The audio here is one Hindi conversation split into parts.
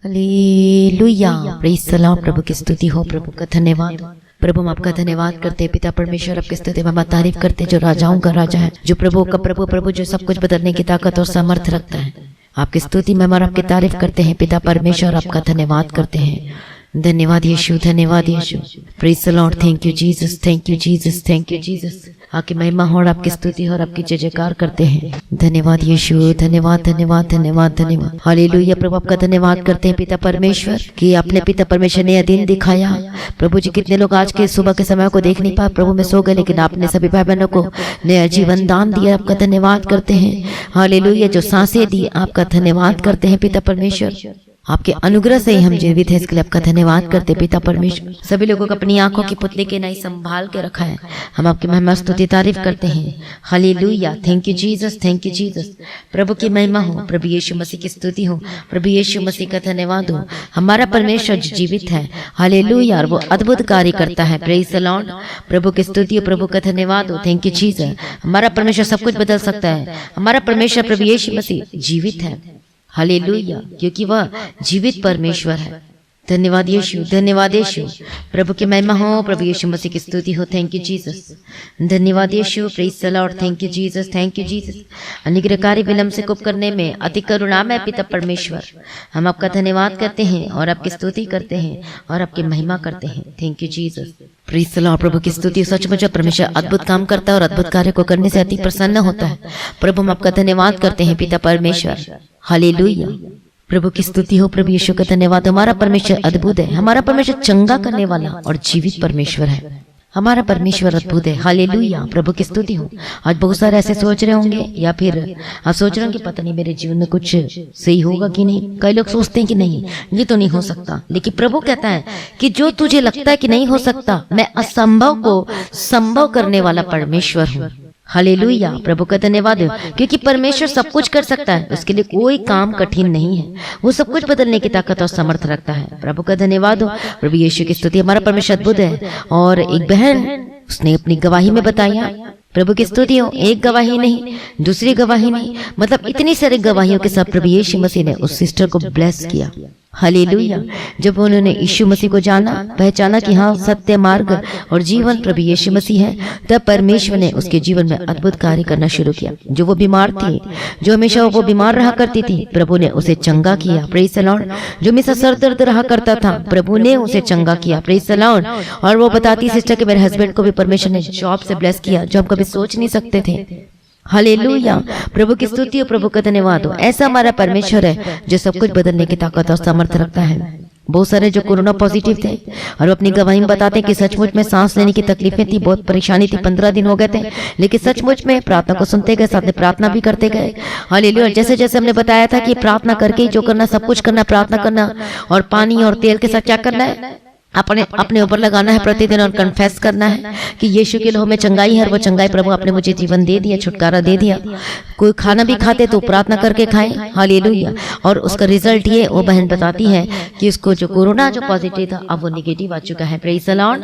Hallelujah, praise the Lord. प्रभु की स्तुति हो, प्रभु का धन्यवाद। प्रभु हम आपका धन्यवाद करते हैं पिता परमेश्वर, आपकी स्तुति हम तारीफ करते हैं जो राजाओं का राजा है, जो प्रभु का प्रभु, प्रभु जो सब कुछ बदलने की ताकत और सामर्थ रखता है। आपकी स्तुति में हमारा आपकी तारीफ करते हैं पिता परमेश्वर, आपका धन्यवाद करते हैं। धन्यवाद यीशु, धन्यवाद यीशु। Praise the Lord. Thank you Jesus, thank you Jesus, thank you Jesus. आपकी महिमा हो और आपकी स्तुति हो और आपकी जय जयकार करते हैं। धन्यवाद यीशु, धन्यवाद धन्यवाद धन्यवाद धन्यवाद। हालेलुया। प्रभु आपका धन्यवाद करते हैं पिता परमेश्वर कि आपने पिता परमेश्वर ने यह दिन दिखाया। प्रभु जी कितने लोग आज के सुबह के समय को देख नहीं पाए, प्रभु में सो गए, लेकिन आपने सभी भाई बहनों को नया जीवन दान दिया। आपका धन्यवाद करते हैं। हालेलुया। जो सांसें दी आपका धन्यवाद करते हैं पिता परमेश्वर। आपके अनुग्रह से ही हम जीवित हैं, इसके लिए आपका धन्यवाद करते पिता परमेश्वर। सभी लोगों को अपनी आंखों की पुतली के नहीं संभाल के रखा है, हम आपकी महिमा स्तुति तारीफ करते हैं। Hallelujah. Thank you Jesus, thank you Jesus. प्रभु की महिमा हो, प्रभु यीशु मसीह की स्तुति हो, प्रभु यीशु मसीह का धन्यवाद हो। हमारा परमेश्वर जीवित है। हालेलुया। और वो अद्भुत कार्य करता है। Praise the Lord. प्रभु की स्तुति हो, प्रभु का धन्यवाद हो। Thank you Jesus. हमारा परमेश्वर सब कुछ बदल सकता है। हमारा परमेश्वर प्रभु यीशु मसीह जीवित है। हालेलुया, क्योंकि वह जीवित परमेश्वर है। धन्यवाद यीशु, धन्यवाद यीशु। प्रभु की महिमा हो, प्रभु यीशु मसीह की स्तुति हो। Thank you Jesus. धन्यवाद यीशु। Praise the Lord. Thank you Jesus, thank you Jesus. अनुग्रहकारी विलंब से कुप करने में अति करुणामय पिता परमेश्वर, हम आपका धन्यवाद करते हैं और आपकी स्तुति करते हैं और आपकी महिमा करते हैं। Thank you Jesus. Praise the Lord. प्रभु की स्तुति। सचमुच परमेश्वर अद्भुत काम करता है और अद्भुत कार्य को करने से अति प्रसन्न होता है। प्रभु हम आपका धन्यवाद करते हैं पिता परमेश्वर। हालेलुया। प्रभु की स्तुति हो, प्रभु यीशु का धन्यवाद। हमारा परमेश्वर अद्भुत है। हमारा परमेश्वर चंगा करने वाला और जीवित परमेश्वर है। हमारा परमेश्वर अद्भुत है। हालेलुया। प्रभु की स्तुति हो। आज बहुत सारे ऐसे सोच रहे होंगे या फिर आप सोच रहे होंगे पता नहीं मेरे जीवन में कुछ सही होगा कि नहीं। कई लोग सोचते हैं कि नहीं ये तो नहीं हो सकता, लेकिन प्रभु कहता है कि जो तुझे लगता है कि नहीं हो सकता, मैं असंभव को संभव करने वाला परमेश्वर हूँ। हालेलुया। प्रभु का धन्यवाद हो, क्योंकि परमेश्वर सब कुछ कर सकता है, उसके लिए कोई काम कठिन नहीं है। वो सब कुछ बदलने की ताकत और समर्थ रखता है। प्रभु का धन्यवाद हो। प्रभु यीशु की स्तुति। हमारा परमेश्वर अद्भुत है। और एक बहन उसने अपनी गवाही में बताया, प्रभु की स्तुति हो। एक गवाही नहीं, दूसरी गवाही नहीं, मतलब इतनी सारी गवाहियों के साथ प्रभु यीशु मसीह ने उस सिस्टर को ब्लेस किया। हालेलुया। जब उन्होंने यीशु मसीह को जाना, पहचाना कि हाँ सत्य मार्ग और जीवन प्रभु यीशु मसीह है, तब परमेश्वर ने उसके जीवन में अद्भुत कार्य करना शुरू किया। जो वो बीमार थी, जो हमेशा वो बीमार रहा करती थी, प्रभु ने उसे चंगा किया। Praise the Lord. जो हमेशा सर दर्द रहा करता था, प्रभु ने उसे चंगा किया। Praise the Lord. और वो बताती सिस्टर कि मेरे हस्बैंड को भी परमेश्वर ने जॉब से ब्लेस किया, जो हम कभी सोच नहीं सकते थे। हालेलुया। प्रभु की स्तुति हो, प्रभु का धन्यवाद हो। ऐसा हमारा परमेश्वर है जो सब कुछ बदलने की ताकत और सामर्थ रखता है। बहुत सारे जो कोरोना पॉजिटिव थे और वो अपनी गवाही में बताते हैं कि सचमुच में सांस लेने की तकलीफें थी, बहुत परेशानी थी, 15 दिन हो गए थे, लेकिन सचमुच में प्रार्थना को सुनते गए, साथ में प्रार्थना भी करते गए। हालेलुया। जैसे जैसे हमने बताया था कि प्रार्थना करके ही जो करना सब कुछ करना, प्रार्थना करना और पानी और तेल के साथ क्या करना है, अपने ऊपर लगाना है प्रतिदिन और कन्फेस करना है कि यीशु के लहू में चंगाई है और वो चंगाई प्रभु आपने मुझे जीवन दे दिया, छुटकारा दे दिया। कोई खाना भी खाते तो प्रार्थना करके खाएं। हालेलुया। और उसका रिजल्ट ये वो बहन बताती है कि उसको जो कोरोना जो पॉजिटिव था अब वो निगेटिव आ चुका है। Praise the Lord.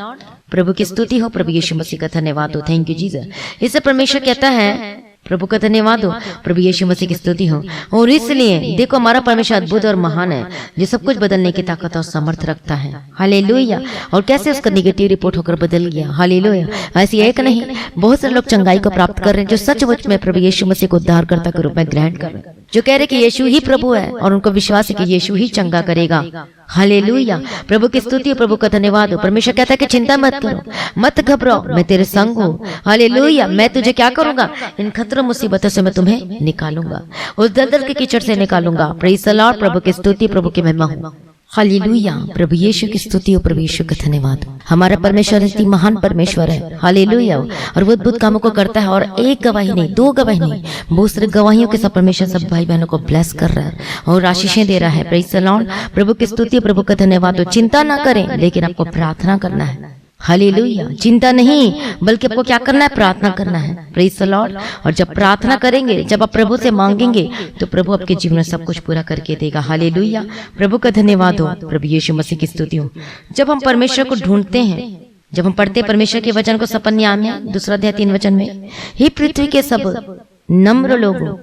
प्रभु की स्तुति हो, प्रभु यीशु मसीह का धन्यवाद हो। Thank you Jesus. इससे परमेश्वर कहता है, प्रभु का धन्यवाद हो, प्रभु यीशु मसीह की स्तुति हो। और इसलिए देखो हमारा परमेश्वर अद्भुत और महान है, जो सब कुछ बदलने की ताकत और समर्थ रखता है। हालेलुया। और कैसे उसका निगेटिव रिपोर्ट होकर बदल गया। हालेलुया। ऐसी एक नहीं, बहुत सारे लोग चंगाई को प्राप्त कर रहे हैं, जो सचमुच में प्रभु यीशु मसीह को उद्धारकर्ता के रूप में ग्रहण कर रहे हैं, जो कह रहे कि यीशु ही प्रभु है और उनको विश्वास है कि यीशु ही चंगा करेगा। हालेलुया। प्रभु की स्तुति हो, प्रभु का धन्यवाद हो। परमेश्वर कहता है कि चिंता मत करो, मत घबराओ, मैं तेरे संग हूँ। हालेलुया। मैं तुझे क्या करूंगा, इन खतरों मुसीबतों से मैं तुम्हें निकालूंगा, उस दलदल के कीचड़ से निकालूंगा। Praise the Lord. प्रभु की स्तुति, प्रभु की महिमा हो। हालेलुया। प्रभु यीशु की स्तुति हो, प्रभु यीशु का धन्यवाद। हमारा परमेश्वर इतनी महान परमेश्वर है। हालेलुया। और वो अद्भुत कामों को करता है। और एक गवाही नहीं, दो गवाही नहीं, बहुत सारी गवाहियों के साथ परमेश्वर सब भाई बहनों को ब्लेस कर रहा है और आशीषें दे रहा है। Praise the Lord. प्रभु की स्तुति, प्रभु का धन्यवाद हो। चिंता ना करें, लेकिन आपको प्रार्थना करना है। हालेलुया। चिंता नहीं, बल्कि आपको क्या करना है, प्रार्थना करना है। Praise the Lord. और जब प्रार्थना करेंगे, जब आप प्रभु से मांगेंगे, तो प्रभु आपके जीवन में सब कुछ पूरा करके देगा। हालेलुया। प्रभु का धन्यवाद हो, प्रभु यीशु मसीह की स्तुति हो। जब हम परमेश्वर को ढूंढते हैं, जब हम पढ़ते परमेश्वर के वचन को सपन्याम में 2 अध्याय 3 वचन में, हे पृथ्वी के सब नम्र लोगों,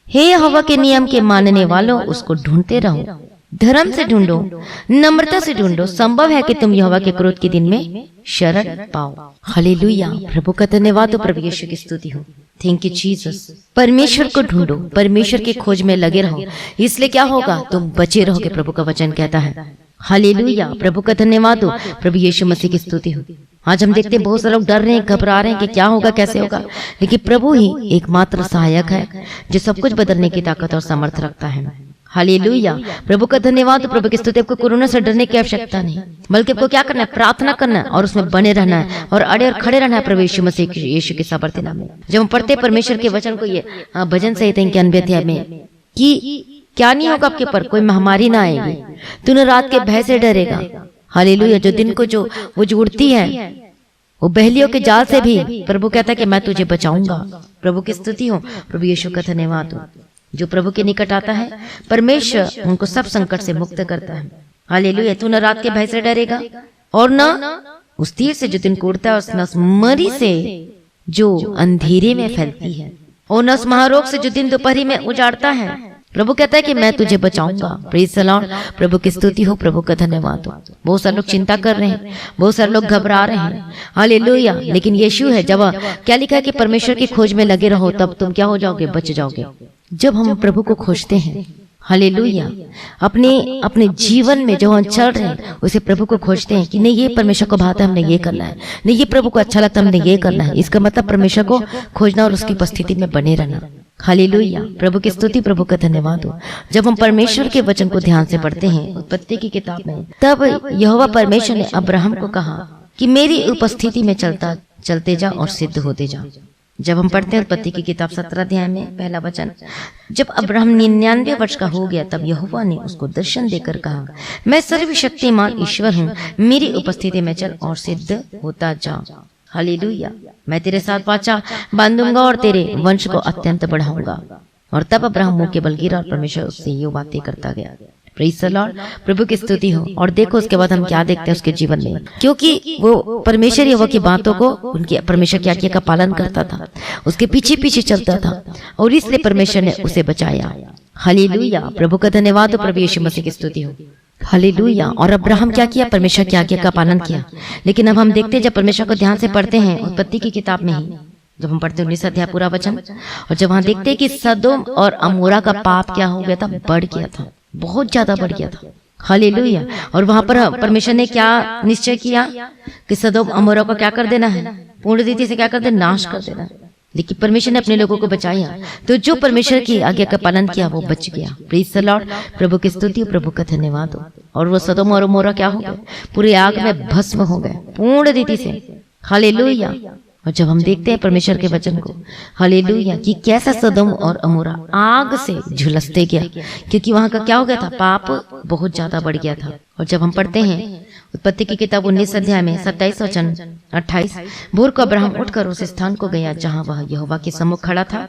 हे यहोवा के नियम के मानने वालों, उसको ढूंढते रहो। धर्म से ढूंढो, नम्रता से ढूंढो, संभव है कि तुम यहोवा के क्रोध के दिन में शरण पाओ। हालेलुया, प्रभु का धन्यवाद हो, प्रभु यीशु की स्तुति हो। Thank you Jesus. परमेश्वर को ढूंढो, परमेश्वर की खोज में लगे रहो, इसलिए क्या होगा, तुम बचे रहोगे, प्रभु का वचन कहता है। हालेलुया, प्रभु का धन्यवाद हो, प्रभु यीशु मसीह की स्तुति हो। आज हम देखते हैं बहुत सारे लोग डर रहे हैं, घबरा रहे हैं कि क्या होगा, कैसे होगा, लेकिन प्रभु ही एकमात्र सहायक है जो सब कुछ बदलने की ताकत और सामर्थ्य रखता है। हालेलुया, प्रभु का धन्यवाद, प्रभु की स्तुति। आपको कोरोना से डरने की आवश्यकता नहीं, बल्कि आपको क्या करना है, प्रार्थना करना है और उसमें बने रहना है और अड़े और खड़े रहना है प्रभु यीशु मसीह यीशु के सामर्थ्य नाम में। जब हम पढ़ते परमेश्वर के वचन को, ये भजन संहिता 91 अध्याय में, कि क्या नहीं होगा आपके पर, कोई महामारी ना आएगी, तू न रात के भय से डरेगा। हालेलुया, जो दिन को जो वो उड़ती है, वो बहलियों के जाल से भी प्रभु कहता है कि मैं तुझे बचाऊंगा। प्रभु की स्तुति हो, प्रभु यीशु का धन्यवाद हो। जो प्रभु के निकट आता है, परमेश्वर उनको सब संकट से मुक्त करता है। हालेलुया, तू न रात के भय से डरेगा और न उस तीर से जो दिन को उड़ता है, और न उस मरी से जो अंधेरे में फैलती है, और न उस महारोग से जो दिन दोपहरी में उजाड़ता है। प्रभु कहता है कि मैं तुझे बचाऊंगा। प्रेज़ द लॉर्ड, प्रभु की स्तुति हो, प्रभु का धन्यवाद हो। बहुत सारे लोग चिंता कर रहे हैं, बहुत सारे लोग घबरा रहे हैं। हालेलुया, लेकिन यीशु है, जब क्या लिखा है कि परमेश्वर की खोज में लगे रहो, तब तुम क्या हो जाओगे, बच जाओगे। जब हम प्रभु को खोजते हैं, हालेलुया, अपने जीवन में जो हम चल रहे हैं उसे प्रभु को खोजते हैं कि नहीं, ये परमेश्वर को भाता है, हमने ये करना है, नहीं ये प्रभु को अच्छा लगता है, हमने ये करना है। इसका मतलब परमेश्वर को खोजना और उसकी उपस्थिति में बने रहना। हालेलुया, प्रभु की स्तुति, प्रभु का धन्यवाद हो। जब हम परमेश्वर के वचन को ध्यान से पढ़ते हैं उत्पत्ति की किताब में, तब यहोवा परमेश्वर ने अब्राहम को कहा कि मेरी उपस्थिति में चलते जा और सिद्ध होते जा। जब हम पढ़ते हैं उत्पत्ति की किताब 17 अध्याय में पहला वचन, जब अब्राहम 99 वर्ष का हो गया, तब यहोवा ने उसको दर्शन देकर कहा, मैं सर्वशक्तिमान ईश्वर हूँ, मेरी उपस्थिति में चल और सिद्ध होता जा। हालेलुया, मैं तेरे साथ वाचा बांधूंगा और तेरे वंश को अत्यंत बढ़ाऊंगा। और तब अब्राहम मुंह के बल गिरा और परमेश्वर उससे ये बातें करता गया। प्रेज़ द लॉर्ड, प्रभु की स्तुति हो। और देखो उसके बाद हम क्या देखते हैं उसके जीवन में, क्योंकि वो परमेश्वर यहोवा की बातों को, उनकी परमेश्वर की आज्ञा का पालन करता था, उसके पीछे पीछे चलता था, और इसलिए परमेश्वर ने उसे बचाया। हालेलुया, प्रभु का धन्यवाद हो, प्रभु यीशु मसीह की स्तुति हो। हालेलुया, और अब्राहम क्या किया, परमेश्वर की आज्ञा का पालन किया। लेकिन अब हम देखते हैं, जब परमेश्वर को ध्यान से पढ़ते हैं उत्पत्ति की किताब में ही, जब हम पढ़ते हैं 19 अध्याय पूरा वचन, और जब वहां देखते हैं कि सदोम और अमोरा का पाप क्या हो गया था, बढ़ गया था, बहुत ज्यादा बढ़ गया था। हालेलुया, और वहां पर परमेश्वर ने क्या निश्चय किया कि सदोम अमोरा को क्या कर देना है, पूर्ण रीति से क्या कर देना, नाश कर देना। लेकिन परमेश्वर ने अपने लोगों को बचाया, तो जो परमेश्वर की आज्ञा का पालन किया वो बच गया। प्रेज़ द लॉर्ड, प्रभु की स्तुति, प्रभु का धन्यवाद हो। और वो सदोम और अमोरा क्या हो गए, पूरे आग में भस्म हो गए पूर्ण रीति से। हालेलुया, और जब हम देखते हैं परमेश्वर के वचन को, हालेलुया, कि कैसा सदोम और अमोरा आग से झुलसते गया, क्योंकि वहां का क्या हो गया था, पाप बहुत ज्यादा बढ़ गया था। और जब हम पढ़ते हैं उत्पत्ति की किताब 19 अध्याय में 27 वचन 28, भोर को अब्राहम उठकर उस स्थान को गया जहां वह यहोवा के सम्मुख खड़ा था,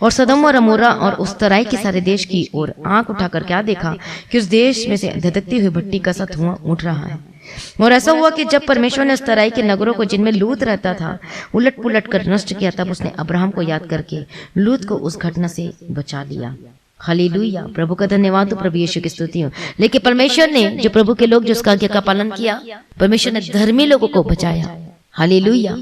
और सदोम और अमोरा और उस तराई के सारे देश की ओर आंख उठाकर क्या देखा कि उस देश में से धधकती हुई भट्टी का सा धुआं उठ रहा है। और ऐसा हुआ कि जब परमेश्वर ने उस तराई के नगरों को, जिनमें लूत रहता था, उलट पुलट कर नष्ट किया, तब उसने अब्राहम को याद करके लूत को उस घटना से बचा लिया। हालेलुया, प्रभु का धन्यवाद हो, प्रभु यीशु की स्तुति हो। लेकिन परमेश्वर ने, जो प्रभु के लोग, जो उसका आज्ञा का पालन किया, परमेश्वर ने धर्मी लोगों को बचाया। हालेलुया,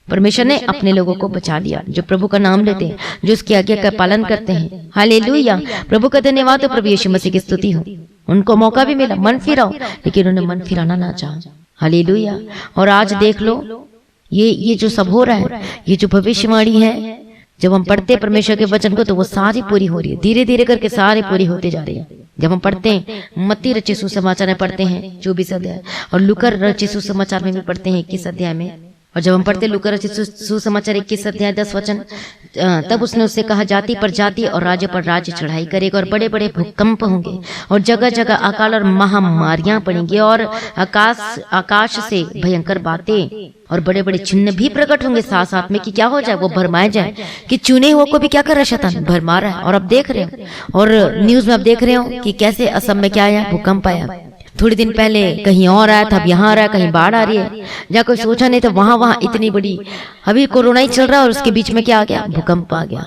परमेश्वर ने अपने लोगों को बचा लिया, जो प्रभु का नाम लेते हैं, जो उसकी आज्ञा का पालन करते हैं। हालेलुया, प्रभु का धन्यवाद हो, प्रभु यीशु मसीह की स्तुति हो। उनको मौका भी मिला, मन फिराओ, लेकिन उन्होंने मन फिराना ना चाहा। हालेलुया, और आज देख लो ये जो सब हो रहा है, ये जो भविष्यवाणी है, जब हम पढ़ते हैं परमेश्वर के वचन को, तो वो सारी पूरी हो रही है, धीरे धीरे करके सारी पूरी होते जा रही है। जब हम पढ़ते हैं मत्ती रचित सुसमाचार में पढ़ते हैं 24 अध्याय, और लूका रचित सुसमाचार में भी पढ़ते हैं 21 अध्याय में, और जब हम पढ़ते हैं लूका रचित सुसमाचार 21 अध्याय 10 वचन, तब उसने उससे कहा, जाति पर जाति और राज्य पर राज्य चढ़ाई करेगा, और बड़े बड़े भूकंप होंगे, और जगह जगह अकाल और महामारियां पड़ेंगी, और आकाश से भयंकर बातें और बड़े बड़े चिन्ह भी प्रकट होंगे साथ साथ में, कि क्या हो जाए, वो भरमाए जाए, कि चुने हुए को भी क्या कर रहा है, शैतान भरमा रहा है। और अब देख रहे हो, और न्यूज में अब देख रहे हो कि कैसे असम में क्या आया, भूकंप आया। थोड़ी दिन पहले कहीं और आया था, अब यहाँ आ रहा है, कहीं बाढ़ आ रही है, जहाँ कोई सोचा नहीं था वहां इतनी बड़ी, अभी कोरोना ही चल रहा है और उसके बीच में क्या आ गया, भूकंप आ गया।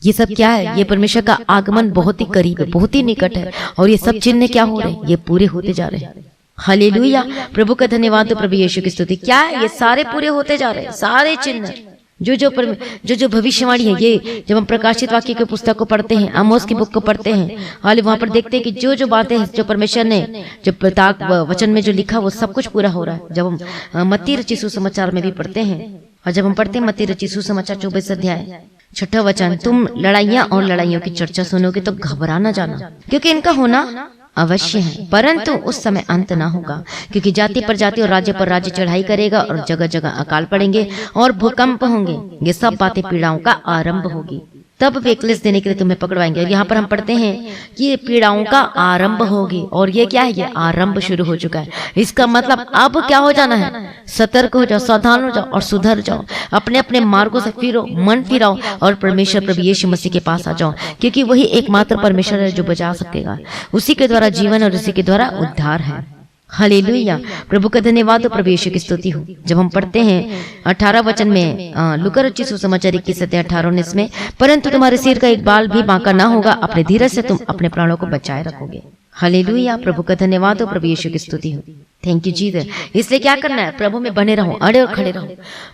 ये सब क्या है? ये परमेश्वर का आगमन बहुत ही करीब है, बहुत ही निकट है। और ये सब चिन्ह क्या हो रहे हैं? ये पूरे होते जा रहे हैं। हालेलुया, प्रभु का धन्यवाद हो, प्रभु यीशु की स्तुति। क्या है? ये सारे पूरे होते जा रहे हैं, सारे चिन्ह जो भविष्यवाणी है। ये जब हम प्रकाशित वाक्य के पुस्तक को पढ़ते हैं, आमोस की बुक को पढ़ते हैं, हाल वहां पर देखते हैं कि जो बातें हैं, जो परमेश्वर ने जो प्रताक वचन में जो लिखा, वो सब कुछ पूरा हो रहा है। जब हम मत्ती रचित सुसमाचार में भी पढ़ते हैं, और जब हम पढ़ते हैं मत्ती रचित सुसमाचार 24 अध्याय 6वां वचन, तुम लड़ाइयां और लड़ाइयों की चर्चा सुनोगे तो घबरा ना जाना, क्योंकि इनका होना अवश्य है, परंतु उस समय अंत ना होगा। क्योंकि जाति पर जाति और राज्य पर राज्य चढ़ाई करेगा, और जगह जगह अकाल पड़ेंगे और भूकंप होंगे। ये सब बातें पीड़ाओं का आरंभ होगी, तब वे क्लेश देने के लिए तुम्हें पकड़वाएंगे। और यहाँ पर हम पढ़ते हैं कि ये पीड़ाओं का आरंभ होगी, और ये क्या है? ये आरंभ शुरू हो चुका है। इसका मतलब अब क्या हो जाना है? सतर्क हो जाओ, सावधान हो जाओ और सुधर जाओ, अपने अपने मार्गों से फिरो, मन फिराओ और परमेश्वर प्रभु यीशु मसीह के पास आ जाओ, क्योंकि वही एकमात्र परमेश्वर है जो बचा सकेगा। उसी के द्वारा जीवन और उसी के द्वारा उद्धार है। हालेलुया, प्रभु का धन्यवाद हो, प्रभु यीशु की स्तुति हो। जब हम पढ़ते हैं 18 वचन में, लूका रचित सुसमाचार 21:18-19 में, परंतु तुम्हारे सिर का एक बाल भी बांका ना होगा, अपने धीरज से तुम अपने प्राणों को बचाए रखोगे। हालेलुया, प्रभु का धन्यवाद हो, प्रभु यीशु की स्तुति हो। Thank you Jesus. इसलिए क्या करना है? प्रभु में बने रहो, अड़े और खड़े रहो।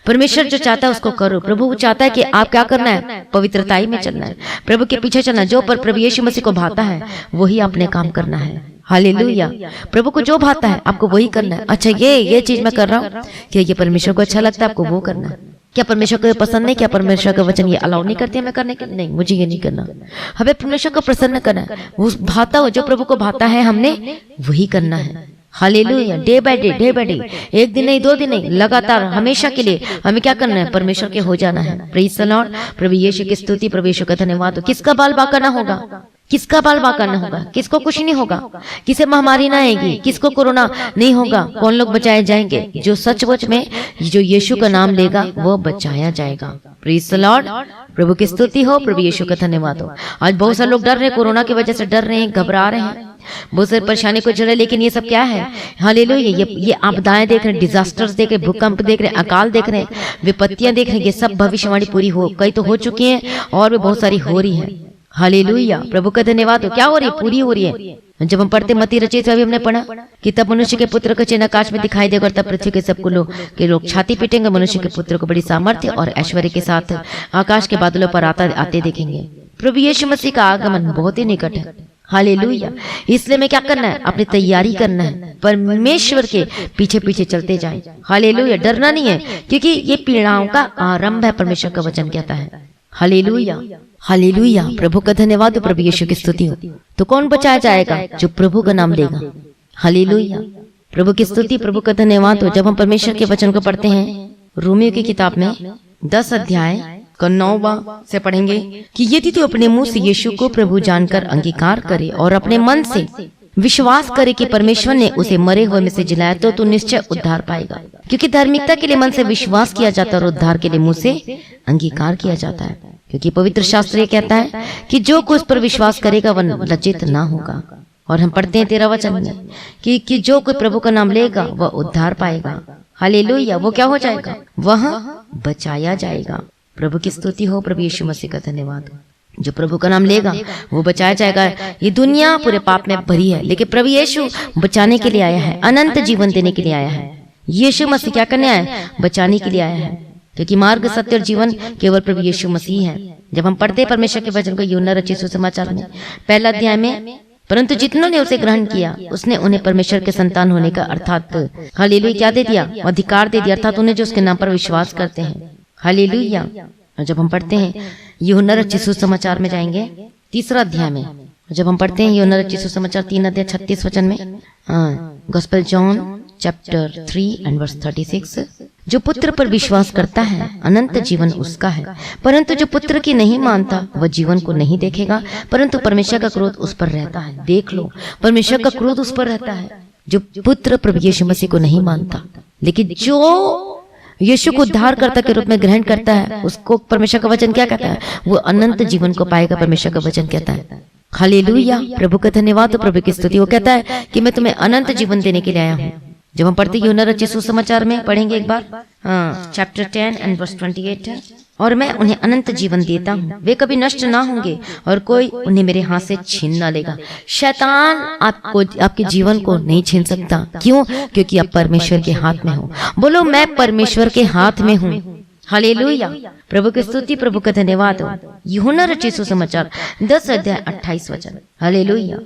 परमेश्वर जो चाहता है उसको करो। प्रभु चाहता है कि आप क्या करना है? पवित्रताई में चलना है, प्रभु के पीछे चलना है। जो पर प्रभु यीशु मसीह को भाता है वही आपने काम करना है। हालेलुया, प्रभु को जो भाता है आपको वही करना है। अच्छा, ये चीज मैं कर रहा हूँ, क्या ये परमेश्वर को अच्छा लगता है? आपको वो करना है। क्या परमेश्वर को पसंद नहीं? क्या परमेश्वर का वचन ये अलाउ नहीं करते मैं करने के? नहीं, मुझे ये नहीं करना। हमें परमेश्वर को प्रसन्न करना है। वो भाता हो, जो प्रभु को भाता है हमने वही करना है। हालेलुया, डे बाय डे, एक दिन नहीं, 2 दिन नहीं, लगातार हमेशा के लिए हमें क्या करना है? परमेश्वर के हो जाना है। प्रेज़ द लॉर्ड, प्रभु यीशु की स्तुति, प्रभु यीशु का धन्यवाद। किसका बाल बांका ना होगा? किसका बाल बांका ना होगा? किसको कुछ नहीं होगा? किसे महामारी ना आएगी? किसको कोरोना नहीं होगा? कौन लोग बचाए जाएंगे? जो सचमुच में जो यीशु का नाम लेगा वो बचाया जाएगा। प्रेज़ द लॉर्ड, प्रभु की स्तुति हो, प्रभु यीशु का धन्यवाद हो। आज बहुत सारे लोग डर रहे हैं, कोरोना की वजह से डर रहे हैं, घबरा रहे हैं, बहुत सारी परेशानी को जड़े। लेकिन ये सब क्या है? हालेलुया, ये आपदाएं देख रहे हैं, डिजास्टर्स देख रहे हैं, भूकंप देख रहे हैं, अकाल देख रहे हैं, विपत्तियां देख रहे हैं। ये सब भविष्यवाणी पूरी हो, कई तो हो चुकी हैं और भी बहुत सारी हो रही है। हालेलुया, प्रभु का धन्यवाद हो। क्या हो रही है? पूरी हो रही है। जब हम पढ़ते मत्ती रचित अभी हमने पढ़ा कि तब मनुष्य के पुत्र का चिन्ह आकाश में दिखाई देगा, और तब पृथ्वी के सबको लोग छाती पीटेंगे। मनुष्य के पुत्र को बड़ी सामर्थ्य और ऐश्वर्य के साथ आकाश के बादलों पर आते देखेंगे। प्रभु यीशु मसीह का आगमन बहुत ही निकट है। हालेलुया, इसलिए में क्या करना है? अपनी तैयारी करना है, परमेश्वर के पीछे पीछे चलते जाए। हालेलुया, डरना नहीं है, क्योंकि ये पीड़ाओं का आरंभ है, परमेश्वर का वचन कहता है। हालेलुया, हालेलुया, प्रभु का धन्यवाद, प्रभु यीशु की स्तुति हो। तो कौन बचाया जाएगा? जो प्रभु का नाम लेगा। हालेलुया, प्रभु की स्तुति, प्रभु का धन्यवाद हो। जब हम परमेश्वर के वचन को पढ़ते हैं, रोमियो की किताब में 10 अध्याय का 9वां से पढ़ेंगे कि यदि तू अपने मुंह से यीशु को प्रभु जानकर अंगीकार करे और अपने मन से विश्वास करे कि परमेश्वर ने उसे मरे हुए में से जिलाया, तो तू निश्चय उद्धार पाएगा। क्योंकि धार्मिकता के लिए मन से विश्वास किया जाता है और उद्धार के लिए मुंह से अंगीकार किया जाता है। क्योंकि पवित्र शास्त्र ये कहता है कि जो कोई उस पर विश्वास करेगा वह लज्जित ना होगा। और हम पढ़ते हैं 13 वचन में कि जो कोई प्रभु का नाम लेगा वह उद्धार पाएगा। हालेलुया, वो क्या हो जाएगा? वह बचाया जाएगा। प्रभु की स्तुति हो, प्रभु यीशु मसीह का धन्यवाद। जो प्रभु का नाम लेगा वो बचाया जाएगा। ये दुनिया पूरे पाप में भरी है, लेकिन प्रभु यीशु बचाने के लिए आया है, अनंत जीवन देने के लिए आया है। यीशु मसीह क्या करने आया है? बचाने के लिए आया है। क्योंकि मार्ग, सत्य और जीवन केवल प्रभु यीशु मसीह है। जब हम पढ़ते हैं परमेश्वर के वचन को यूहन्ना रचित सुसमाचार में 1 अध्याय में, परंतु जितनों ने उसे ग्रहण किया उसने उन्हें परमेश्वर के संतान होने का अर्थात हालेलुया क्या दे दिया? अधिकार दे दिया, अर्थात उन्हें जो उसके नाम पर विश्वास करते हैं। हालेलुया। और जब हम पढ़ते हैं यूहन्ना रचित सुसमाचार में जाएंगे 3 अध्याय में, जब हम पढ़ते हैं यूहन्ना रचित सुसमाचार 3 अध्याय 36 वचन में, gospel John chapter 3 and verse 36, जो पुत्र पर विश्वास करता है अनंत जीवन उसका है, परंतु जो पुत्र की नहीं मानता वह जीवन को नहीं देखेगा, परंतु परमेश्वर का क्रोध उस पर रहता है। देख लो, परमेश्वर का क्रोध उस पर रहता है जो पुत्र प्रभु यीशु मसीह को नहीं मानता। लेकिन जो यीशु को उद्धारकर्ता के रूप में ग्रहण करता है उसको परमेश्वर का वचन क्या कहता है? वो अनंत जीवन को पाएगा, परमेश्वर का वचन कहता है। हालेलुया, प्रभु का धन्यवाद, प्रभु की स्तुति। वो कहता है कि मैं तुम्हें अनंत जीवन देने के लिए आया हूँ। जब हम पढ़ते यूहन्ना रचित सुसमाचार में पढ़ेंगे एक बार, चैप्टर 10 एंड वर्स 28, और मैं उन्हें अनंत जीवन देता हूँ, वे कभी नष्ट ना होंगे और कोई उन्हें मेरे हाथ से छीन ना लेगा। शैतान आपको, आपके जीवन को नहीं छीन सकता। क्यों? क्योंकि आप परमेश्वर के हाथ में हो। बोलो मैं परमेश्वर के हाथ में हूँ। हालेलुया, प्रभु की स्तुति, प्रभु का धन्यवाद हो। यूहन्ना रचित सुसमाचार 10 अध्याय 28 वचन। हालेलुया।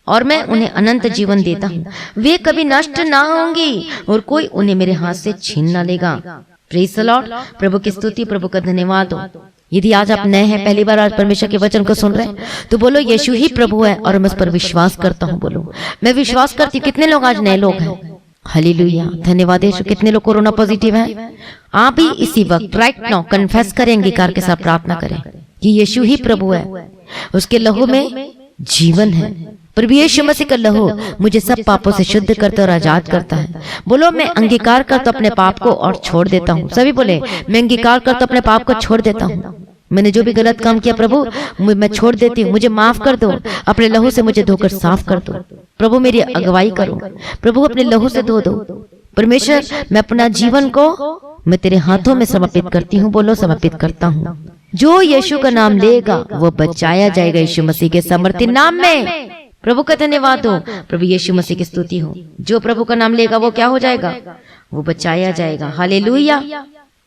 और मैं उन्हें अनंत जीवन देता हूँ, वे कभी नष्ट ना होंगे और कोई उन्हें मेरे हाथ से छीन ना लेगा। प्रेज़ द लॉर्ड, प्रभु की स्तुति, प्रभु का धन्यवाद हो। यदि आज आप नए हैं, पहली बार आज परमेश्वर के वचन को सुन रहे हैं, तो बोलो यीशु ही प्रभु है और मैं उस पर विश्वास करता हूँ। बोलो मैं विश्वास करती हूँ। कितने लोग आज नए लोग हैं? हालेलुया, धन्यवाद यीशु। कितने लोग कोरोना पॉजिटिव हैं? आप भी इसी वक्त राइट नाउ कन्फेस करें, अंगीकार के साथ प्रार्थना करें कि यीशु ही प्रभु है, उसके लहू में जीवन है। प्रभु यीशु मसीह का लहू मुझे सब पापों से शुद्ध करता और आजाद करता है। बोलो मैं अंगीकार करता अपने पाप को और छोड़ देता हूँ। सभी बोले मैं अंगीकार करता अपने पाप को छोड़ देता हूँ। मैंने जो भी गलत काम किया प्रभु मैं छोड़ देती हूँ, मुझे माफ कर दो, अपने लहू से मुझे धोकर साफ कर दो। प्रभु मेरी अगुवाई करो, प्रभु अपने लहू से धो दो। परमेश्वर मैं अपना जीवन को मैं तेरे हाथों में समर्पित करती हूँ। बोलो समर्पित करता हूँ। जो यीशु का नाम लेगा वो बचाया जाएगा, यीशु मसीह के समर्थी नाम में। प्रभु का धन्यवाद हो, प्रभु यीशु मसीह की स्तुति हो। जो प्रभु का नाम लेगा वो क्या हो जाएगा? वो बचाया जाएगा। हालेलुया।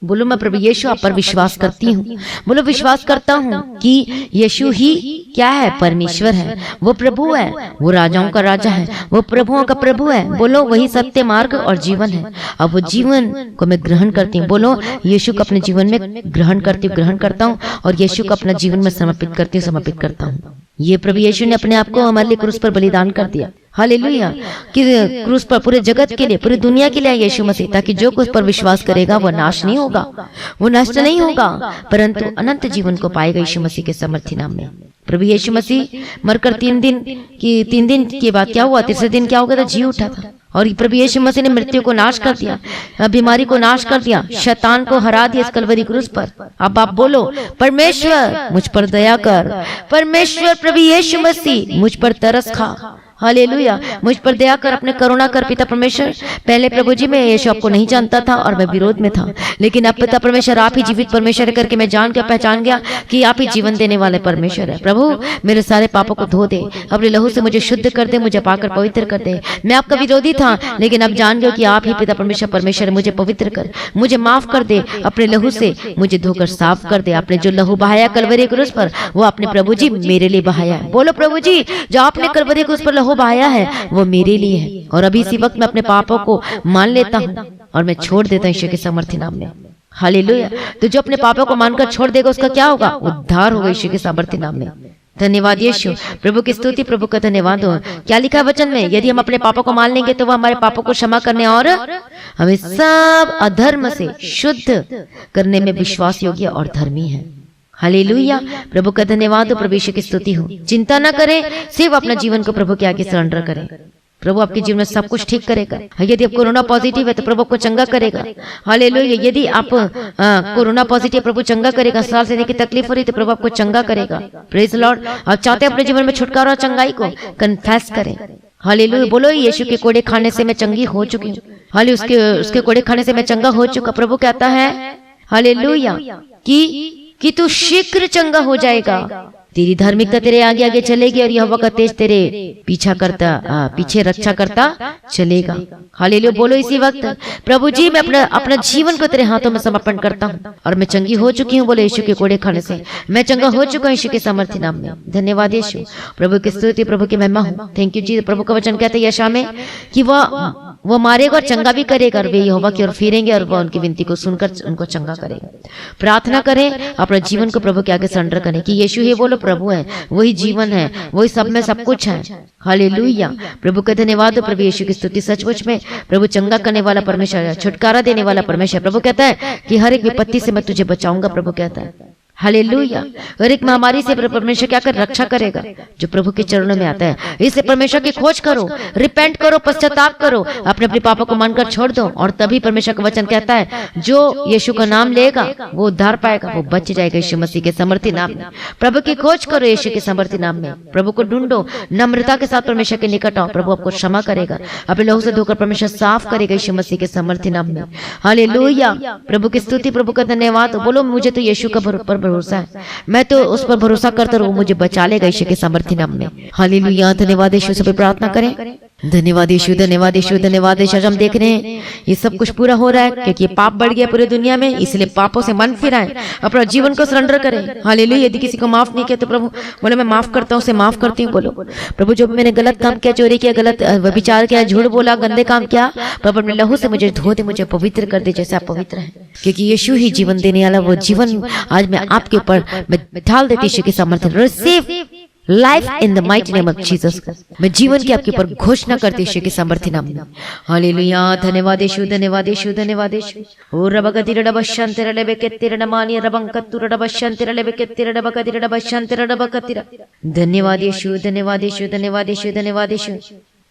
बोलो मैं प्रभु यीशु आप पर विश्वास करती हूँ। बोलो विश्वास करता हूँ कि यीशु ही क्या है? परमेश्वर है, वो प्रभु है, वो राजाओं का राजा है, वो प्रभुओं का प्रभु है। बोलो वही सत्य, मार्ग और जीवन है। अब वो जीवन को मैं ग्रहण करती हूँ। बोलो यीशु को अपने जीवन में ग्रहण करती हूँ, ग्रहण करता हूँ और यीशु को अपना जीवन में समर्पित करती हूँ, समर्पित करता हूँ। ये प्रभु यीशु ने अपने आप को हमारे लिए क्रूस पर बलिदान कर दिया। हालेलुया, कि क्रूस पर पूरे जगत के लिए, पूरी दुनिया के लिए यीशु मसीह, ताकि जो कुछ पर विश्वास करेगा वो नाश नहीं होगा, वो नष्ट नहीं होगा, परंतु अनंत जीवन को पाएगा यीशु मसीह के समर्थी नाम में। प्रभु यीशु मसीह मरकर 3 दिन के बाद क्या हुआ? तीसरे दिन क्या हो गया था? जी उठा था। और प्रभु यीशु मसीह ने मृत्यु को नाश कर दिया, बीमारी को नाश कर दिया, शैतान को हरा दिया इस कलवरी क्रूस पर। अब आप बोलो परमेश्वर मुझ पर दया कर, परमेश्वर प्रभु यीशु मसीह मुझ पर तरस खा। हालेलुया, मुझ पर दया कर, अपने करुणा कर पिता परमेश्वर। पहले प्रभु जी मैं यीशु आपको नहीं जानता था और मैं विरोध में था, लेकिन अब पिता परमेश्वर आप ही जीवित परमेश्वर करके मैं जान गया, पहचान गया कि आप ही जीवन देने वाले परमेश्वर है। प्रभु मेरे सारे पापों को धो दे, अपने लहू से मुझे शुद्ध कर दे, मुझे पाकर पवित्र कर दे। मैं आपका विरोधी था, लेकिन अब जान गया कि आप ही पिता परमेश्वर परमेश्वर है। मुझे पवित्र कर, मुझे माफ कर दे, अपने लहू से मुझे धोकर साफ कर दे। आपने जो लहू बहाया कलवरी क्रूस पर वो आपने प्रभु जी मेरे लिए बहाया है। बोलो प्रभु जी जो आपने कलवरी क्रूस पर लहू बहाया है वो मेरे लिए है। और अभी इसी वक्त मैं अपने पापों को मान लेता हूँ और मैं छोड़ देता हूँ यीशु के समर्थी नाम में। हालेलुया। तो जो अपने पापों को मानकर छोड़ देगा उसका क्या होगा? उद्धार होगा यीशु के समर्थी नाम में। धन्यवाद यीशु, प्रभु की स्तुति, प्रभु का धन्यवाद हो। क्या लिखा है वचन में? यदि हम अपने पापों को मान लेंगे तो वह हमारे पापों को क्षमा करने और हमें सब अधर्म से शुद्ध करने में विश्वास योग्य और धर्मी है। हालेलुया, प्रभु का धन्यवाद हो, प्रभु यीशु की स्तुति हो। चिंता ना करें, सिर्फ अपना जीवन को प्रभु के आगे सरेंडर करें। प्रभु आपके जीवन में सब कुछ ठीक करेगा। यदि आप कोरोना पॉजिटिव है तो प्रभु आपको चंगा करेगा। हालेलुया, यदि आप कोरोना पॉजिटिव, प्रभु चंगा करेगा। सांस लेने की तकलीफ हो रही तो प्रभु आपको चंगा करेगा। Praise Lord. आप चाहते हैं अपने जीवन में छुटकारा और चंगाई को, कन्फेस करें। हालेलुया, बोलो यीशु के कोड़े खाने से मैं चंगी हो चुकी हूँ। हालेलुया, उसके कोड़े खाने से मैं चंगा हो चुका। प्रभु कहता है हालेलुया कि तू शीघ्र चंगा हो जाएगा। तेरी धार्मिकता तेरे आगे आगे चलेगी और यहोवा का तेज तेरे पीछे रक्षा करता चलेगा। हालेलुया, बोलो इसी वक्त प्रभु जी मैं अपना जीवन को तेरे हाथों में समर्पण करता हूँ और मैं चंगी हो चुकी हूँ। बोलो यीशु के कोड़े खाने से मैं चंगा हो चुका हूँ यीशु के सामर्थ्य नाम में। धन्यवाद यीशु, प्रभु की स्तुति, प्रभु की महिमा हो। थैंक यू जी। प्रभु का वचन कहते हैं यशायाह में कि वो मारेगा और चंगा भी करेगा और वे यहोवा की ओर फिरेंगे और वह उनकी विनती को सुनकर उनको चंगा करेगा। प्रार्थना करें, अपने जीवन को प्रभु के आगे सरेंडर करें कि यीशु ही बोलो प्रभु है, वही जीवन है, वही सब में सब कुछ है। हालेलुया, प्रभु का धन्यवाद हो। प्रभु यीशु की स्तुति। सचमुच में प्रभु चंगा करने वाला परमेश्वर है, छुटकारा देने वाला परमेश्वर। प्रभु कहता है कि हर एक विपत्ति से मैं तुझे बचाऊंगा। प्रभु कहता है हालेलुया। और एक महामारी से परमेश्वर क्या कर रक्षा करेगा? जो प्रभु के चरणों में आता है। इसलिए परमेश्वर की खोज करो, रिपेंट करो, पश्चाताप करो, अपने अपने पापों को मानकर छोड़ दो, और तभी परमेश्वर का वचन कहता है जो यीशु का नाम लेगा वो उद्धार पाएगा, वो बच जाएगा यीशु मसीह के समर्थी नाम में। प्रभु की खोज करो यीशु के समर्थी नाम में, प्रभु को ढूंढो, नम्रता के साथ परमेश्वर के निकट आओ, प्रभु आपको क्षमा करेगा, अपने लहू से धोकर परमेश्वर साफ करेगा यीशु मसीह के समर्थी नाम में। हालेलुया। प्रभु की स्तुति, प्रभु का धन्यवाद। बोलो मुझे तो यीशु का पर भरोसा है, मैं तो उस पर भरोसा करता रहूं, मुझे बचा लेगा यीशु के समर्थी नाम में। हालेलुया। धन्यवाद यीशु। सब प्रार्थना करें। धन्यवाद यीशु, धन्यवाद यीशु, धन्यवाद यीशु। आज हम देख रहे हैं ये सब कुछ पूरा हो रहा है क्योंकि पाप बढ़ गया पूरी दुनिया में, इसलिए पापों से मन फिराएं, अपना जीवन को सरेंडर करें। हालेलुया। यदि किसी को माफ नहीं किया तो प्रभु बोले मैं माफ करता हूँ, उसे माफ करती हूँ। बोलो प्रभु जो मैंने गलत काम किया, चोरी किया, गलत व्यभिचार किया, झूठ बोला, गंदे काम किया, प्रभु अपने लहू से मुझे धो दे, मुझे पवित्र कर दे जैसे आप पवित्र हैं, क्योंकि यीशु ही जीवन देने वाला वो जीवन आज मैं आपके ऊपर मैं ढाल देती यीशु के समर्थन। Receive life in the mighty name of Jesus. मैं जीवन की आपके ऊपर घोषणा करती यीशु के समर्थी नाम में। हालेलुया। धन्यवाद यीशु, धन्यवाद यीशु, धन्यवाद यीशु। ओ रबगति रबशंति रलेबे केत्ति रमानी रबंकत्तु रबशंति रलेबे केत्ति रबगति रबशंति रबकत्ति। धन्यवाद यीशु, धन्यवाद यीशु, धन्यवाद यीशु, धन्यवाद यीशु।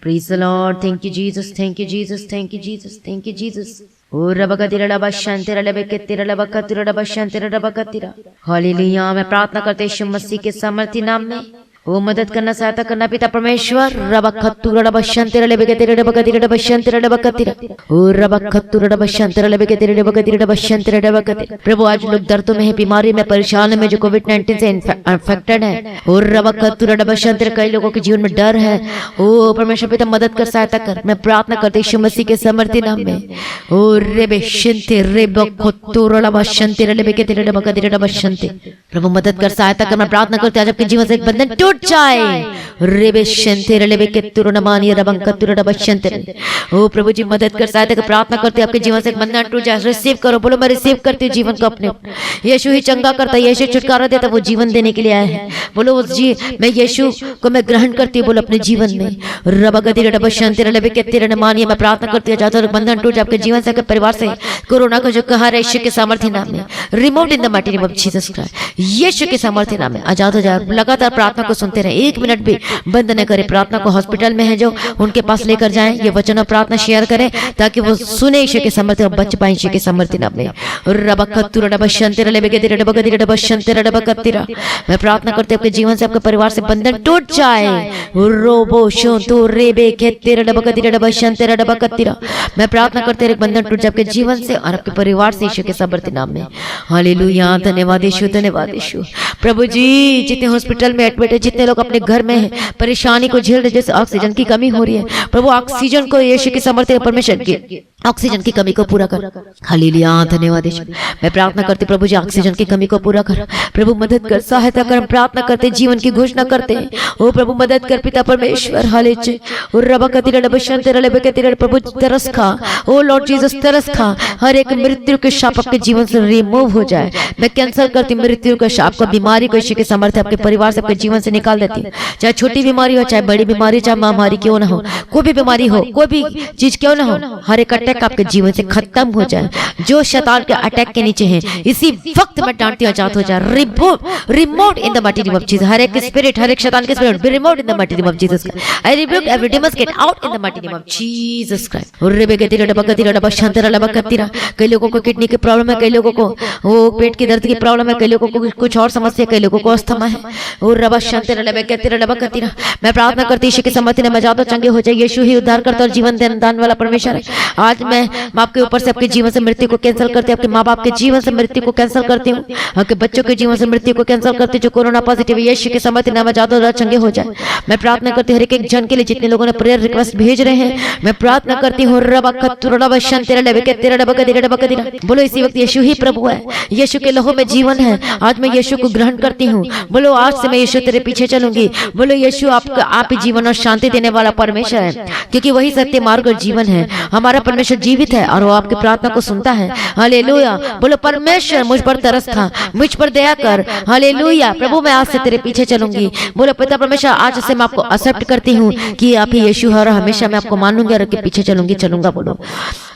Praise the Lord. Thank you Jesus, thank you Jesus, thank you Jesus, thank you Jesus. ओ रबगति रबशंति रलेबे केत्ति रबकत्ति रबशंति रबकत्ति। हालेलुया। मैं प्रार्थना करते यीशु मसीह के समर्थी नाम में, वो मदद करना, सहायता करना पिता परमेश्वर। रबखत्तु रबशंति रलेबे केत्ति रबकत्ति रबशंति रबकत्ति। ओ रबखत्तु रबशंति रलेबे केत्ति रबकत्ति रबशंति रबकत्ति। प्रभु आज लोग दर्दों में है, बीमारी में, परेशान में, जो कोविड-19 से इन्फेक्टेड है। ओ रबखत्तु रबशंति। कई लोगों के जीवन में डर है। ओ परमेश्वर पिता मदद कर, सहायता कर। मैं प्रार्थना करते यीशु मसीह के समर्थी नाम में। ओ रेबेशंति रेबखत्तु रबशंति रलेबे केत्ति रबकत्ति रबशंति। प्रभु मदद कर, सहायता कर। मैं प्रार्थना करते आज आपके जीवन से एक बंधन टूट जाए। रेबेशंति रलेबे केत्ति रमानी रबंकत्ति रबशंति। ओ प्रभु जी मदद कर, सहायता कर। प्रार्थना करते आपके जीवन से एक बंधन टूट जाए। रिसीव करो। बोलो मैं रिसीव करती हूँ जीवन को अपने। यीशु ही चंगा करता है, यीशु छुटकारा देता, वो जीवन देने के लिए आया है। बोलो उस जी मैं यीशु को मैं ग्रहण करती हूँ, बोलो अपने जीवन में। रबगति रबशंति रलेबे केत्ति रमानी। मैं प्रार्थना करती हूँ चाहता हूँ बंधन टूट जाए आपके जीवन से, आपके परिवार से। कोरोना को जो कहा यीशु के सामर्थ्य नाम में removed in the mighty name of Jesus Christ. यीशु के सामर्थ्य नाम में आजाद हो जाए। लगातार प्रार्थना को सुनते रहे, एक मिनट भी बंद न करें। प्रार्थना को हॉस्पिटल में है जो उनके पास लेकर जाएं, ये वचन और प्रार्थना शेयर करें ताकि वो सुने यीशु के सामर्थ्य और बच पाए यीशु के सामर्थ्य नाम में। रबखत्तु रबशंति रलेबे केत्ति रबकत्ति रबशंति रबकत्ति। मैं प्रार्थना करते आपके जीवन से, आपके परिवार से बंधन टूट जाए। रोबो शोंतु रेबे केत्ति रबकत्ति रबशंति रबकत्ति। मैं प्रार्थना करते एक बंधन टूट जाए आपके जीवन से और आपके परिवार से यीशु के सामर्थ्य नाम में। हालेलुया। धन्यवाद यीशु, धन्यवाद यीशु। प्रभु जी जितने हॉस्पिटल में एडमिट है, जितने लोग अपने घर में परेशानी को झेल रहे, जैसे ऑक्सीजन की कमी हो रही है, प्रभु ऑक्सीजन को यीशु के सामर्थ्य परमेश्वर की ऑक्सीजन की कमी को पूरा कर। हालेलुया। धन्यवाद यीशु। मैं प्रार्थना करती प्रभु जी ऑक्सीजन की कमी को पूरा कर। प्रभु मदद कर, सहायता कर। हम प्रार्थना करते, जीवन की घोषणा करते हैं। ओ प्रभु मदद कर पिता परमेश्वर। हालेलुया। और रबकत्ति रबशंति रलेबे केत्ति। प्रभु तरस खा, ओ लॉर्ड जीसस तरस खा। हर एक मृत्यु के शाप आपके जीवन से रिमूव हो जाए। मैं कैंसिल करती मृत्यु के शाप को, बीमारी को यीशु के सामर्थ्य आपके परिवार से, आपके जीवन से निकाल देती हूँ। चाहे छोटी बीमारी हो, चाहे बड़ी बीमारी, चाहे महामारी क्यों ना हो, कोई भी बीमारी हो, कोई भी चीज क्यों ना हो, हर एक अटैक आपके जीवन से खत्म हो जाए। जो शैतान के अटैक के नीचे है इसी वक्त मैं डांटती हूँ, आजाद हो जाए। Removed in the mighty name of Jesus. हर एक स्पिरिट, हर एक शैतान के spirit be removed in the mighty name of Jesus. I rebuke every demon, get out in the mighty name of Jesus Christ. और रेबे केत्ति रबकत्ति रबशंति रबकत्ति। कई लोगों को किडनी की प्रॉब्लम है, कई लोगों को वो पेट की दर्द की प्रॉब्लम है, कई लोगों को कुछ और समस्या, कई लोगों को अस्थमा है। और रबशंति रलेबे केत्ति रबकत्ति। मैं प्रार्थना करती यीशु के सामर्थ्य में जादू चंगे हो जाए। यीशु ही उद्धार करता और जीवन दान वाला परमेश्वर है। आज मैं आपके ऊपर से आपके जीवन से मृत्यु को कैंसिल करती हूँ, आपके माँ बाप के जीवन से मृत्यु को कैंसिल करती हूँ, आपके बच्चों के जीवन से मृत्यु को कैंसिल करती हूँ। जो कोरोना पॉजिटिव है यीशु के सामर्थ्य में जादू चंगे हो जाए। मैं प्रार्थना करती हूँ हर एक जन के लिए, जितने लोगों ने प्रेयर रिक्वेस्ट भेज रहे हैं, मैं प्रार्थना करती हूँ। रबखत्तु रबशंति रलेबे केत्ति रबकत्ति रबकत्ति। बोलो इसी वक्त यीशु ही प्रभु है, यीशु के लहू में जीवन है। आज मैं यीशु को ग्रहण करती हूँ। बोलो आज से मैं यीशु तेरे पीछे पीछे चलूंगी। बोलो यीशु आप ही जीवन और शांति देने वाला परमेश्वर है, क्योंकि वही सत्य मार्ग और जीवन है। हमारा परमेश्वर जीवित है और वो आपकी प्रार्थना को सुनता है। हालेलुया। बोलो परमेश्वर मुझ पर तरस खा, मुझ पर दया कर। हालेलुया। प्रभु मैं आज से तेरे पीछे चलूंगी। बोलो पिता परमेश्वर आज से मैं आपको एक्सेप्ट करती हूँ कि आप ही यीशु है और हमेशा मैं आपको मानूंगी और आपके पीछे चलूंगा। बोलो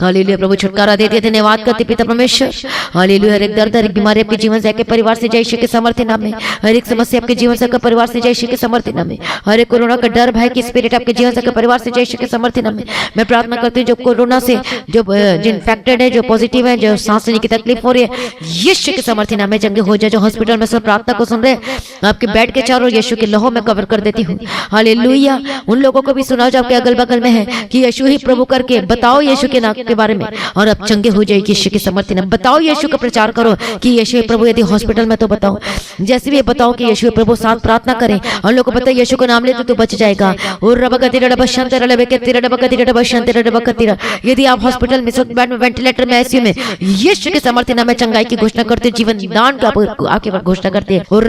हालेलुया। प्रभु छुटकारा देते धन्यवाद करते पिता परमेश्वर। हालेलुया। हर एक दर्द, हर एक बीमारी आपके जीवन से, आपके परिवार से जय यीशु के सामर्थ्य नाम में। हर एक समस्या आपके जीवन से, आपके परिवार से जय यीशु के सामर्थ्य नाम में। हर एक कोरोना का डर भय की स्पिरिट आपके जीवन से, आपके परिवार से जय यीशु के सामर्थ्य नाम में। मैं प्रार्थना करती हूँ जो कोरोना से जो इन्फेक्टेड है, जो पॉजिटिव है, जो सांस लेने की तकलीफ हो रही है, यीशु के सामर्थ्य नाम में चंगे हो जाए। जो हॉस्पिटल में सब प्रार्थना को सुन रहे हैं, आपके बेड के चारों यीशु के लहू में कवर कर देती हूँ। हालेलुया। उन लोगों को भी सुनाओ जो आपके अगल बगल में है कि यीशु ही प्रभु करके बताओ यीशु के नाम के बारे में और अब चंगे हो जाए यीशु के सामर्थ्य नाम। बताओ यीशु का प्रचार करो कि यीशु प्रभु, यदि हॉस्पिटल में तो बताओ, जैसे भी बताओ कि यीशु प्रभु साथ प्रार्थना करें और लोगों को पता है यीशु का नाम ले तो बच जाएगा। और यदि आप हॉस्पिटल में बेड में, वेंटिलेटर में, आईसीयू में, यीशु के सामर्थ्य नाम में चंगाई की घोषणा करते, जीवन दान का आपके पर घोषणा करते हैं। और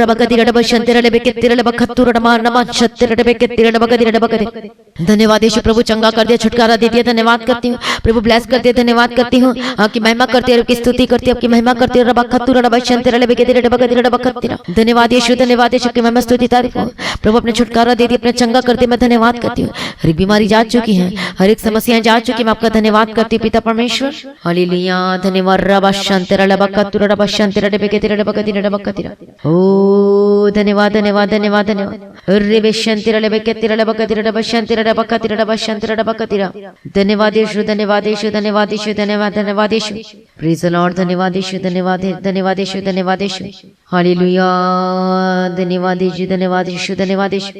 धन्यवाद यीशु प्रभु चंगा कर दिया, छुटकारा दे दिया, धन्यवाद करती हूँ प्रभु। ब्लेस कर दिया, धन्यवाद करती हूँ। आपकी महिमा करती है, आपकी स्तुति करती है, आपकी महिमा करती है। धन्यवाद यीशु, धन्यवाद यीशु की महिमा स्तुति तारीफ हो। प्रभु अपने छुटकारा दे दिया, अपने चंगा करते मैं धन्यवाद करती हूँ। हर एक बीमारी जा चुकी है, हर एक समस्याएं जा चुकी, मैं आपका धन्यवाद करती हूँ पिता परमेश्वर। हालेलुया। धन्यवाद ओ धन्यवाद धन्यवाद धन्यवाद धन्यवाद। धन्यवाद यीशु, धन्यवाद यीशु, धन्यवाद यीशु, धन्यवाद धन्यवाद यीशु। Praise the Lord. धन्यवाद यीशु, धन्यवाद धन्यवाद यीशु, धन्यवाद यीशु। हालेलुया। धन्यवाद यीशु, धन्यवाद यीशु, धन्यवाद यीशु।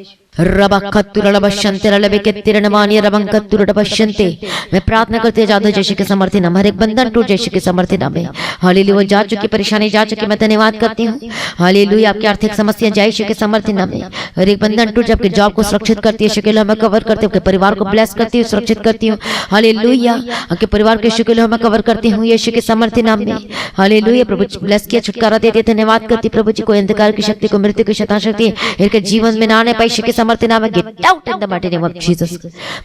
मैं प्रार्थना करते जादू यीशु के सामर्थ्य नाम, हर एक बंधन टूट यीशु के सामर्थ्य नाम में। हालेलुया। वो जा चुकी परेशानी जा चुकी, मैं धन्यवाद करती हूँ। हालेलुया। आपकी आर्थिक समस्या जाए यीशु के सामर्थ्य नाम में। हर एक बंधन टूट, आपके जॉब को सुरक्षित करती है, यीशु के नाम में कवर करती हूँ। आपके परिवार को ब्लेस करती हूँ, सुरक्षित करती हूँ। हालेलुया। आपके परिवार के यीशु के नाम में कवर करती हूँ, यीशु के सामर्थ्य नाम में। हालेलुया। प्रभु ब्लेस किया, छुटकारा देते, धन्यवाद करती प्रभु जी। कोई अंधकार की शक्ति, को मृत्यु की शैतान शक्ति इनके जीवन में ना आने पाई, यीशु के सामर्थ्य नाम में। Get out in the mighty name of Jesus.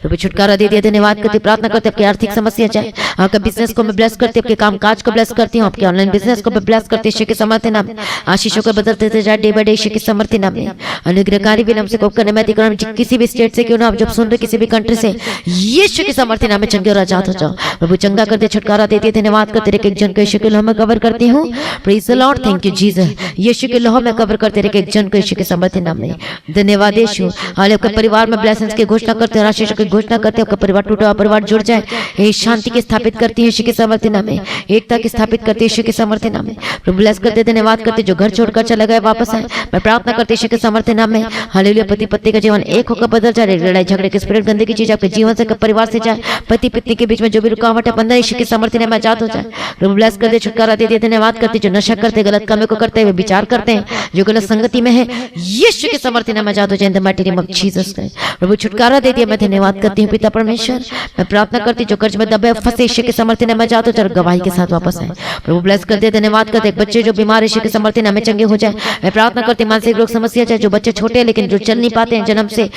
प्रभु छुटकारा दे दिया, धन्यवाद करती, प्रार्थना करते आपकी आर्थिक समस्या जाए, आपका बिजनेस को मैं ब्लेस करती, आपके काम काज को ब्लेस करती हूँ, आपके ऑनलाइन बिजनेस को मैं ब्लेस करती, यीशु के सामर्थ्य नाम में। आशीषों को बदलते जाए डे बाय डे, यीशु के सामर्थ्य नाम में। अनुग्रहकारी भी नाम से कोप करने में अधिकार, किसी भी स्टेट से क्यों ना आप जब सुन रहे, किसी भी कंट्री से, यीशु के सामर्थ्य नाम में चंगे और आजाद हो जाओ। प्रभु चंगा करते, छुटकारा देती, धन्यवाद करते, एक जन को यीशु के लहू में कवर करती हूँ। Praise the Lord. Thank you Jesus. यीशु के लहू में कवर करते, एक जन को यीशु के सामर्थ्य नाम में। धन्यवाद यीशु। हाले आपके परिवार में ब्लेसिंग्स की घोषणा करते हैं, आशीषों की घोषणा करते हैं, आपका परिवार टूटा हुआ परिवार जुड़ जाए, ये शांति की स्थापित करती है यीशु के सामर्थ्य नाम में। एकता की स्थापित करती है यीशु के सामर्थ्य नाम में। प्रभु ब्लेस करते, धन्यवाद करते, जो घर छोड़कर चला गया वापस आए, मैं प्रार्थना करती यीशु के सामर्थ्य नाम में। हालेलुया। पति पत्नी का जीवन एक होकर बदल जाए, लड़ाई झगड़े के स्पिरिट, गंदगी की चीज आपके जीवन से, परिवार से जाए, पति पत्नी के बीच में जो भी रुकावट है बंधन यीशु के सामर्थ्य नाम में आजाद हो जाए। प्रभु ब्लेस करते, छुटकारा देते, धन्यवाद करते, जो नशा करते, गलत कामों को करते हुए विचार करते हैं, जो गलत संगति में है, यीशु के सामर्थ्य नाम में आजाद हो जाए, in the mighty name of Jesus Christ. प्रभु छुटकारा दे दिया, मैं धन्यवाद करती हूँ पिता परमेश्वर। मैं प्रार्थना करती, जो कर्ज में दबे फंसे, यीशु के सामर्थ्य नाम में आजाद हो जाए, गवाही के साथ वापस आए। प्रभु ब्लेस करते, धन्यवाद करते, बच्चे जो बीमार यीशु के सामर्थ्य नाम में चंगे हो जाए। मैं प्रार्थना करती, मानसिक रोग समस्या चाहे, जो बच्चे छोटे हैं लेकिन जो चल नहीं पाते हैं जन्म से,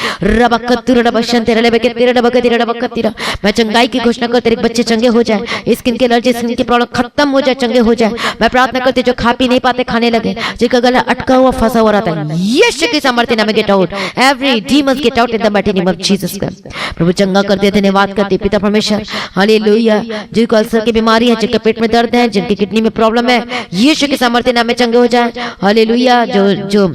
मैं चंगाई की घोषणा करते, बच्चे चंगे हो जाए, स्किन के एलर्जी, स्किन की प्रॉब्लम खत्म हो जाए, चंगे हो जाए। मैं प्रार्थना करती, जो खा पी नहीं पाते खाने लगे, जिनका गला अटका हुआ फंसा हुआ रहता है, यीशु के सामर्थ्य नाम में get out, every demons get out in the mighty name of Jesus Christ. प्रभु चंगा करते, धन्यवाद करते पिता परमेश्वर। हालेलुया। जिनको अल्सर की बीमारी है, जिनके पेट में दर्द है, जिनकी किडनी में प्रॉब्लम है, यीशु के सामर्थ्य नाम में चंगे हो जाए। हालेलुया। जो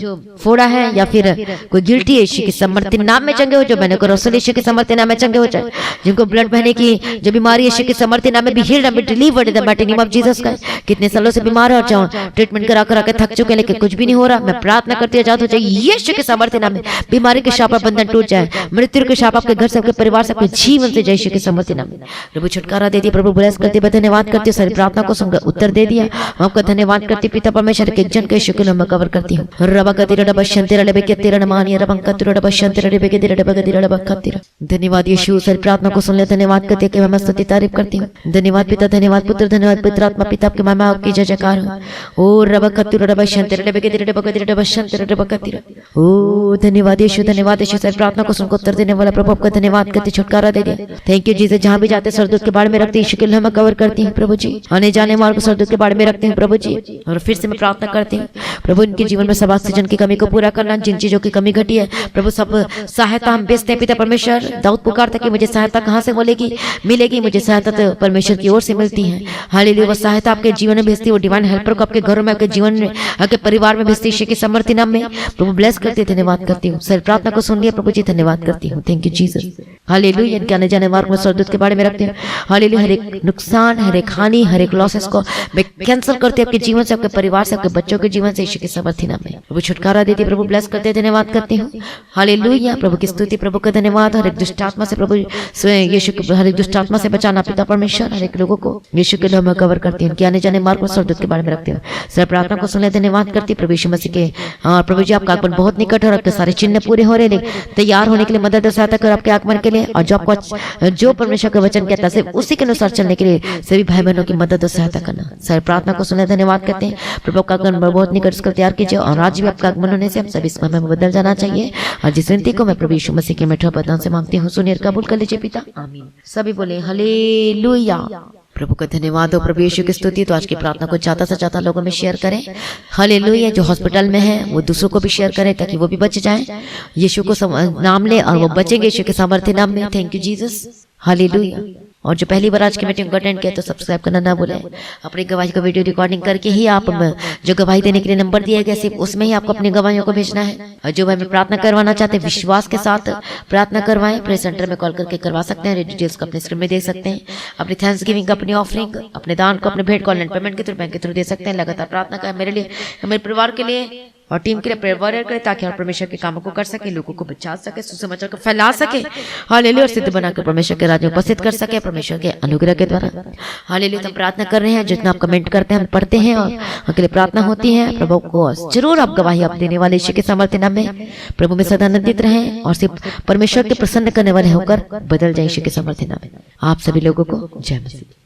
फोड़ा है या फिर कोई गिल्टी है, यीशु के सामर्थ्य नाम में चंगे हो, जो मैंने को रसूल यीशु के सामर्थ्य नाम में चंगे हो जाए। जिनको ब्लड बहने की जो बीमारी है, यीशु के सामर्थ्य नाम में, be healed and be delivered in the mighty name of Jesus Christ. कितने सालों से बीमार हो जाओ, ट्रीटमेंट करा करा के थक चुके हैं लेकिन कुछ भी नहीं हो रहा, मैं प्रार्थना करती आजाद हो जाए, यीशु के सामर्थ्य नाम में। बीमारी के शाप और बंधन टूट जाए, मृत्यु के शाप आपके घर से, आपके परिवार से, आपके जीवन से जय के समर्थी नाम में प्रभु छुटकारा दे दिया। प्रभु ब्लेस करते हुए धन्यवाद करते, सारी प्रार्थना को सुनकर उत्तर दे दिया। हम आपका धन्यवाद करते पिता परमेश्वर के जन के शुक्र में कवर करती हूँ। रबा का तिरड़ा बशंते रड़े के तिरड़ा मानिया रबं का तिरड़ा बशंते रड़े के तिरड़ा बग तिरड़ा बखा तिरड़ा। धन्यवाद यीशु, सारी प्रार्थना को सुन ले, धन्यवाद करते कि मैं स्तुति तारीफ करती हूँ। धन्यवाद पिता, धन्यवाद पुत्र, धन्यवाद पवित्र आत्मा, पिता आपकी महिमा आपकी जय जयकार हो। ओ रबा का तिरड़ा बशंते रड़े के तिरड़ा बग तिरड़ा बशंते रड़े बग तिरड़ा। ओ धन्यवाद यीशु, धन्यवाद यीशु, सारी प्रार्थना को सुनकर उत्तर देने वाला प्रभु आपका धन्यवाद करते, छुटकारा दे दिया। थैंक यू जीसस, जहां भी जाते सरदूत के बारे में रखते यीशु के लिए मैं कवर करती हूँ प्रभु जी। आने जाने वालों को सरदूत के बारे में रखते हैं प्रभु जी। और फिर से मैं प्रार्थना करती हूँ प्रभु इनके जीवन में सब ऑक्सीजन की कमी को पूरा करना, जिन चीजों की कमी घटी है प्रभु सब सहायता हम बेचते हैं पिता परमेश्वर। दाऊद पुकारता कि मुझे सहायता कहाँ से मिलेगी, मुझे सहायता तो परमेश्वर की ओर से मिलती है। हालेलुया, वो सहायता आपके जीवन में भेजती है, वो डिवाइन हेल्पर को आपके घरों में, आपके जीवन में, आपके परिवार में भेजती है यीशु के समर्थी नाम में प्रभु ब्लेस करते, धन्यवाद करती हूँ। सर प्रार्थना को सुन लिया प्रभु जी, धन्यवाद करती हूँ। Thank you Jesus. हालेलुया, इनके आने जाने मार्ग में सरदूत के बारे में रखते हैं। हालेलुया, हर एक नुकसान, हर एक हानि, हर एक लॉसेस को मैं कैंसिल करते आपके जीवन से, आपके परिवार से, आपके बच्चों के जीवन से यीशु के समर्थी नाम में प्रभु छुटकारा देती, प्रभु ब्लेस करते, धन्यवाद करती हूँ। हालेलुया, प्रभु की स्तुति, प्रभु का धन्यवाद। हर एक दुष्ट आत्मा से प्रभु यीशु को, हर एक दुष्ट आत्मा से बचाना पिता परमेश्वर। हर एक लोगों को यीशु के नाम में कवर करती हूँ। आने जाने मार्ग में सरदूत के बारे में रखते हूँ। सर प्रार्थना को सुनने धन्यवाद करती प्रभु यीशु मसीह के। और प्रभु जी आपका आगमन बहुत निकट है, आपके सारे चिन्ह पूरे हो रहे, तैयार होने के लिए मदद सहायता कर आपके आगमन के लिए। और जो आपको जो परमेश्वर का वचन कहता है सिर्फ उसी के अनुसार चलने के लिए सभी भाई बहनों की मदद और सहायता करना। सर प्रार्थना को सुनने धन्यवाद करते हैं प्रभु का आगमन बहुत निकट कर तैयार कीजिए। और आज भी आपका आगमन होने से हम सभी समय में बदल जाना चाहिए। और जिस विनती को मैं प्रभु यीशु मसीह के मीठा बदन से मांगती हूँ, सुनिए कबूल कर लीजिए पिता, आमीन। सभी बोले हालेलुया। प्रभु का धन्यवाद हो, प्रभु यीशु की स्तुति। तो आज की प्रार्थना को ज्यादा से ज्यादा लोगों में शेयर करें। हालेलुया, जो हॉस्पिटल में है वो दूसरों को भी शेयर करें ताकि वो भी बच जाएं। यीशु को नाम ले और वो बचेंगे यीशु के सामर्थ्य नाम में। Thank you Jesus, hallelujah. और जो पहली बार आज की मीटिंग को अटेंड किया तो सब्सक्राइब करना ना भूलें। अपनी गवाही का वीडियो रिकॉर्डिंग करके ही आप जो गवाही देने के लिए नंबर दिया गया सिर्फ उसमें ही आपको अपनी गवाहियों को भेजना है। और जो हमें प्रार्थना करवाना चाहते हैं विश्वास के साथ प्रार्थना करवाएं। प्रेयर सेंटर में कॉल करके करवा सकते हैं। डिटेल्स को अपने स्क्रीन में देख सकते हैं। अपनी थैंक्स गिविंग, अपनी ऑफरिंग, अपने दान को, अपने भेंट को ऑनलाइन पेमेंट के थ्रू, बैंक के थ्रू दे सकते हैं। लगातार प्रार्थना करें मेरे लिए, मेरे परिवार के लिए और टीम के लिए प्रेयर वॉरियर करें ताकि हम परमेश्वर के कामों को कर सके, लोगों को बचा सके, सुसमाचार को फैला सके। हालेलुया, और सिद्ध बनाकर परमेश्वर के राज्य में उपस्थित कर सके परमेश्वर के अनुग्रह के द्वारा। हालेलुया, हम प्रार्थना कर रहे हैं। जितना आप कमेंट करते हैं हम पढ़ते हैं और आपके लिए प्रार्थना होती है। प्रभु को जरूर आप गवाही आप देने वाले यीशु के सामर्थ्य नाम में प्रभु में सदा आनंदित रहें और सिर्फ परमेश्वर के प्रसन्न करने वाले होकर बदल जाए यीशु के सामर्थ्य नाम में। आप सभी लोगों को जय मसीह।